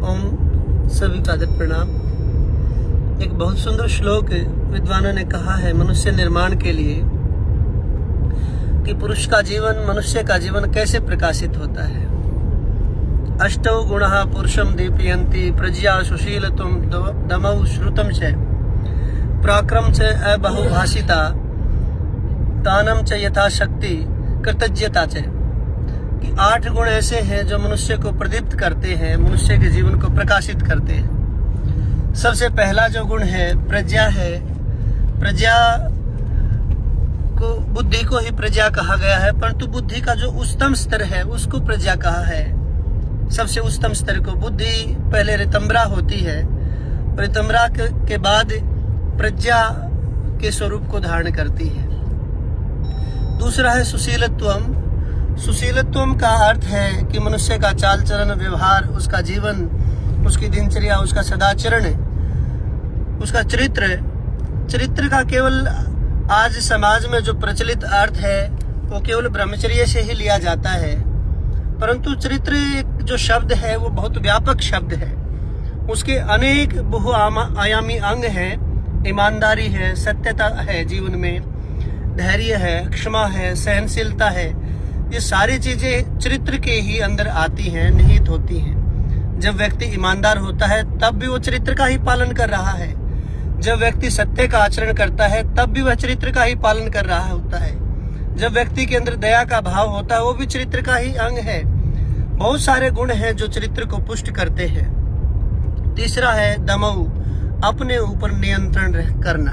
ओम सभी का आदर प्रणाम। एक बहुत सुंदर श्लोक विद्वानों ने कहा है मनुष्य निर्माण के लिए कि पुरुष का जीवन, मनुष्य का जीवन कैसे प्रकाशित होता है। अष्टौ गुणः पुरुषम दीपयन्ति प्रज्ञा सुशीलत्वं दमौ श्रुतं च पराक्रम च अबहुभाषिता दानं च यथाशक्ति कृतज्ञता च। कि 8 गुण ऐसे हैं जो मनुष्य को प्रदीप्त करते हैं, मनुष्य के जीवन को प्रकाशित करते हैं। सबसे पहला जो गुण है प्रज्ञा है। प्रज्ञा को, बुद्धि को ही प्रज्ञा कहा गया है, परंतु बुद्धि का जो उच्चतम स्तर है उसको प्रज्ञा कहा है। सबसे उच्चतम स्तर को बुद्धि पहले ऋतंबरा होती है, ऋतंबरा के बाद प्रज्ञा के स्वरूप को धारण करती है। दूसरा है सुशीलत्वम। सुशीलत्वम का अर्थ है कि मनुष्य का चाल चलन, व्यवहार, उसका जीवन, उसकी दिनचर्या, उसका सदाचरण, उसका चरित्र का केवल आज समाज में जो प्रचलित अर्थ है वो केवल ब्रह्मचर्य से ही लिया जाता है, परंतु चरित्र जो शब्द है वो बहुत व्यापक शब्द है। उसके अनेक बहुआयामी अंग हैं। ईमानदारी है, सत्यता है, जीवन में धैर्य है, क्षमा है, सहनशीलता है। ये सारी चीजें चरित्र के ही अंदर आती हैं, निहित होती हैं। जब व्यक्ति ईमानदार होता है तब भी वो चरित्र का ही पालन कर रहा है। जब व्यक्ति सत्य का आचरण करता है तब भी वह चरित्र का ही पालन कर रहा होता है। जब व्यक्ति के अंदर दया का भाव होता है वो भी चरित्र का ही अंग है। बहुत सारे गुण हैं जो चरित्र को पुष्ट करते हैं। तीसरा है दमऊ, अपने ऊपर नियंत्रण करना।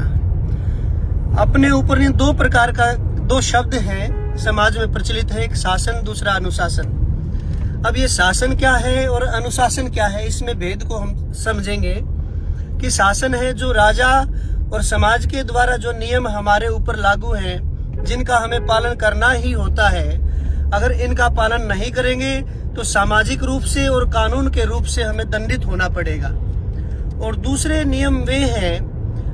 अपने ऊपर दो प्रकार का दो शब्द हैं समाज में प्रचलित है, एक शासन, दूसरा अनुशासन। अब ये शासन क्या है और अनुशासन क्या है, इसमें भेद को हम समझेंगे। कि शासन है जो राजा और समाज के द्वारा जो नियम हमारे ऊपर लागू हैं, जिनका हमें पालन करना ही होता है। अगर इनका पालन नहीं करेंगे तो सामाजिक रूप से और कानून के रूप से हमें दंडित होना पड़ेगा। और दूसरे नियम वे हैं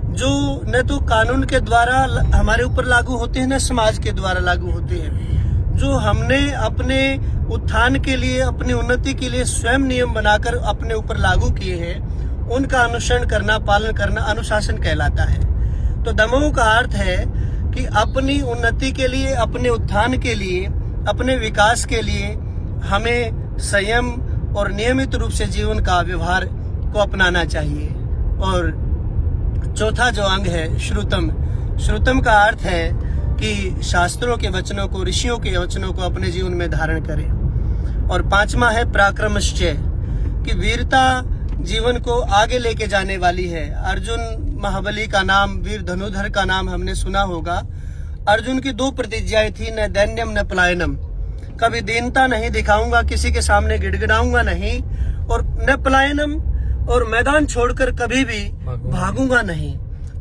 जो न तो कानून के द्वारा हमारे ऊपर लागू होते हैं, न समाज के द्वारा लागू होते हैं। जो हमने अपने उत्थान के लिए, अपनी उन्नति के लिए स्वयं नियम बनाकर अपने ऊपर लागू किए हैं, उनका अनुसरण करना, पालन करना अनुशासन कहलाता है। तो दमऊ का अर्थ है कि अपनी उन्नति के लिए, अपने उत्थान के लिए, अपने विकास के लिए हमें संयम और नियमित रूप से जीवन का व्यवहार को अपनाना चाहिए। और चौथा जो अंग है श्रुतम। श्रुतम का अर्थ है कि शास्त्रों के वचनों को, ऋषियों के वचनों को अपने जीवन में धारण करें। और 5वां है पराक्रमश्चय, कि वीरता जीवन को आगे लेके जाने वाली है। अर्जुन महाबली का नाम, वीर धनुधर का नाम हमने सुना होगा। अर्जुन की 2 प्रतिज्ञाएं थी, न दैन्यम न पलायनम। कभी दीनता नहीं दिखाऊंगा, किसी के सामने गिड़गिड़ाऊंगा नहीं, और न पलायनम, और मैदान छोड़कर कभी भी भागूंगा नहीं।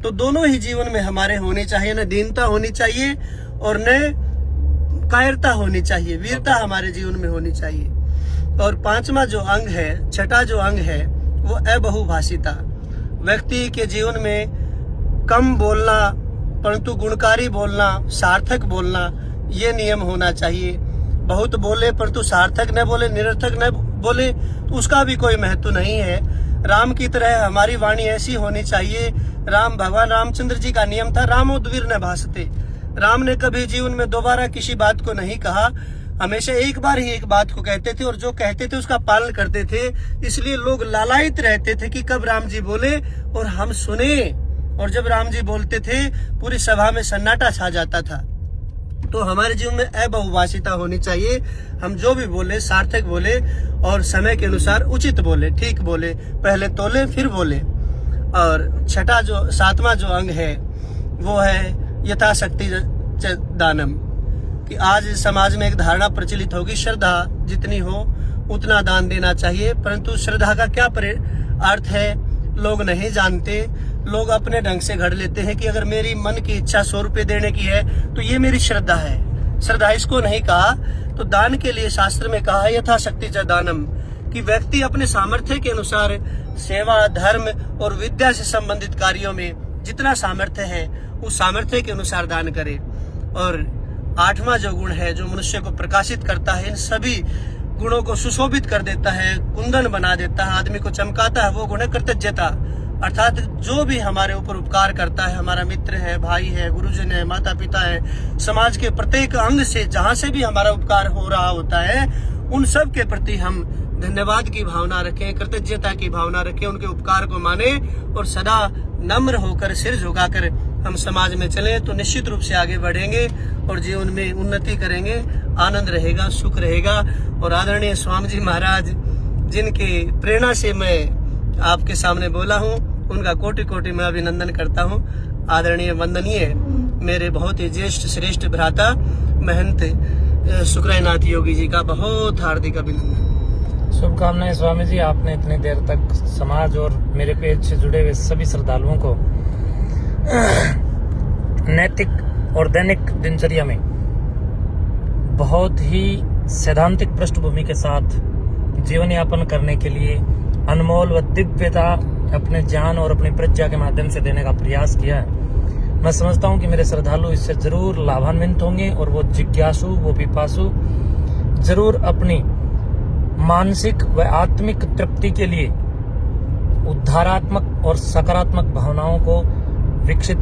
तो दोनों ही जीवन में हमारे होने चाहिए, न दीनता होनी चाहिए और न कायरता होनी चाहिए, वीरता हमारे जीवन में होनी चाहिए। और 5वां जो अंग है, छठा जो अंग है वो अबहुभाषिता। व्यक्ति के जीवन में कम बोलना परंतु गुणकारी बोलना, सार्थक बोलना, ये नियम होना चाहिए। बहुत बोले परंतु सार्थक न बोले, निरर्थक न बोले, तो उसका भी कोई महत्व नहीं है। राम की तरह हमारी वाणी ऐसी होनी चाहिए। भगवान रामचंद्र जी का नियम था, रामो द्विर न भाषते। राम ने कभी जीवन में दोबारा किसी बात को नहीं कहा, हमेशा एक बार ही एक बात को कहते थे, और जो कहते थे उसका पालन करते थे। इसलिए लोग लालायित रहते थे कि कब राम जी बोले और हम सुने। और जब राम जी बोलते थे पूरी सभा में सन्नाटा छा जाता था। तो हमारे जीवन में अबहुभाषिता होनी चाहिए। हम जो भी बोले सार्थक बोले और समय के अनुसार उचित बोले, ठीक बोले, पहले तोले फिर बोले। और 7वां जो अंग है वो है यथाशक्ति दानम। कि आज समाज में एक धारणा प्रचलित होगी, श्रद्धा जितनी हो उतना दान देना चाहिए, परंतु श्रद्धा का क्या अर्थ है लोग नहीं जानते। लोग अपने ढंग से घड़ लेते हैं कि अगर मेरी मन की इच्छा 100 रुपए देने की है तो ये मेरी श्रद्धा है। श्रद्धा इसको नहीं कहा। तो दान के लिए शास्त्र में कहा है यथाशक्ति च दानम, कि व्यक्ति अपने सामर्थ्य के अनुसार सेवा, धर्म और विद्या से संबंधित कार्यों में जितना सामर्थ्य है उस सामर्थ्य के अनुसार दान करे। और 8वां जो गुण है जो मनुष्य को प्रकाशित करता है इन सभी गुणों को सुशोभित कर देता है, कुंदन बना देता है, आदमी को चमकाता है, वो गुण है कृतज्ञता। अर्थात जो भी हमारे ऊपर उपकार करता है, हमारा मित्र है, भाई है, गुरुजन है, माता पिता है, समाज के प्रत्येक अंग से जहां से भी हमारा उपकार हो रहा होता है, उन सब के प्रति हम धन्यवाद की भावना रखें, कृतज्ञता की भावना रखें, उनके उपकार को माने और सदा नम्र होकर सिर झुकाकर हम समाज में चलें तो निश्चित रूप से आगे बढ़ेंगे और जीवन में उन्नति करेंगे, आनंद रहेगा, सुख रहेगा। और आदरणीय स्वामी जी महाराज जिनके प्रेरणा से मैं आपके सामने बोला हूँ, उनका कोटि कोटि मैं अभिनंदन करता हूँ। आदरणीय वंदनीय मेरे बहुत ही ज्येष्ठ श्रेष्ठ भ्राता महंत शुक्रानाथ योगी जी का बहुत हार्दिक अभिनंदन। शुभकामनाएं स्वामी जी। आपने इतनी देर तक समाज और मेरे पेज से जुड़े हुए सभी श्रद्धालुओं को नैतिक और दैनिक दिनचर्या में बहुत ही सैद्धांतिक पृष्ठभूमि के साथ जीवन यापन करने के लिए अनमोल व दिव्यता अपने ज्ञान और अपनी प्रज्ञा के माध्यम से देने का प्रयास किया है। मैं समझता हूं कि मेरे श्रद्धालु इससे जरूर लाभान्वित होंगे और वो जिज्ञासु, वो पिपासु जरूर अपनी मानसिक व आत्मिक तृप्ति के लिए उद्धारात्मक और सकारात्मक भावनाओं को विकसित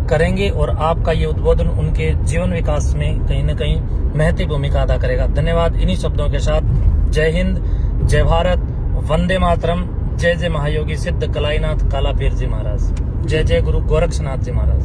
करेंगे और आपका ये उद्बोधन उनके जीवन विकास में कहीं न कहीं महत्वपूर्ण भूमिका अदा करेगा। धन्यवाद। इन्हीं शब्दों के साथ जय हिंद, जय भारत, वंदे मातरम, जय जय महायोगी सिद्ध कलाईनाथ काला पीर जी महाराज, जय जय गुरु गोरक्षनाथ जी महाराज।